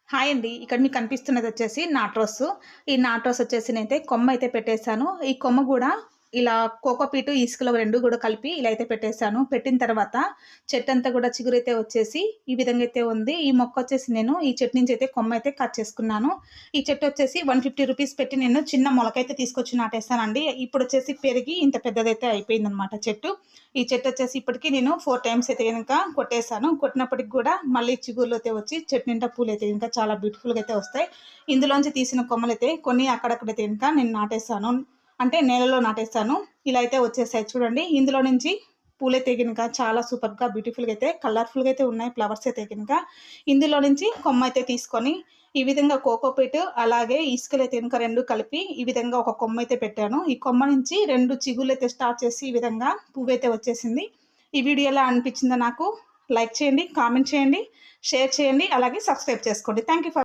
Hi అండి. ఇక్కడ మీకు కనిపిస్తున్నది వచ్చేసి నాట్రోస్. ఈ నాట్రోస్ వచ్చేసి నేనైతే కొమ్మ అయితే పెట్టేసాను. ఈ కొమ్మ గూడా ఇలా కోకోపీటు, ఇసుకలో 2 గూడా కలిపి ఇలా అయితే పెట్టేసాను. పెట్టిన తర్వాత చెట్టంతా గూడా చిగురైతే వచ్చేసి ఈ విధంగా అయితే ఉంది. ఈ మొక్కొచ్చేసి నేను ఈ చెట్టు నుంచి అయితే కొమ్మ అయితే కట్ చేసుకున్నాను. ఈ చెట్టు వచ్చేసి 150 రూపీస్ పెట్టి నేను చిన్న మొలకైతే తీసుకొచ్చి నాటేసానండి. ఇప్పుడొచ్చేసి పెరిగి ఇంత పెద్దదైతే అయిపోయిందనమాట చెట్టు. ఈ చెట్టు వచ్చేసి ఇప్పటికి నేను 4 టైమ్స్ అయితే గనక కొట్టేసాను. కొట్టినప్పటికి గూడా మళ్ళీ చిగుర్లు అయితే వచ్చి చెట్టు నిండా పూలైతే ఇంకా చాలా బ్యూటిఫుల్‌గా అయితే వస్తాయి. ఇందులోంచి తీసిన కొమ్మలైతే కొన్ని అక్కడక్కడైతే గనక నేను నాటేసాను. అంటే నేలలో నాటేసాను. ఇలా అయితే వచ్చేసాయి చూడండి. ఇందులో నుంచి పూలైతే గనక చాలా సూపర్‌గా బ్యూటిఫుల్‌గా అయితే కలర్‌ఫుల్‌గా అయితే ఉన్నాయి ఫ్లవర్స్ అయితే గనక. ఇందులో నుంచి కొమ్మ అయితే తీసుకొని ఈ విధంగా కోకోపీట్ అలాగే ఇసుకలైతే గనక 2 కలిపి ఈ విధంగా ఒక కొమ్మ అయితే పెట్టాను. ఈ కొమ్మ నుంచి 2 చిగుర్లయితే స్టార్ట్ చేసి ఈ విధంగా పువ్వైతే వచ్చేసింది. ఈ వీడియో ఎలా అనిపించిందో నాకు లైక్ చేయండి, కామెంట్ చేయండి, షేర్ చేయండి, అలాగే సబ్స్క్రైబ్ చేసుకోండి. Thank you for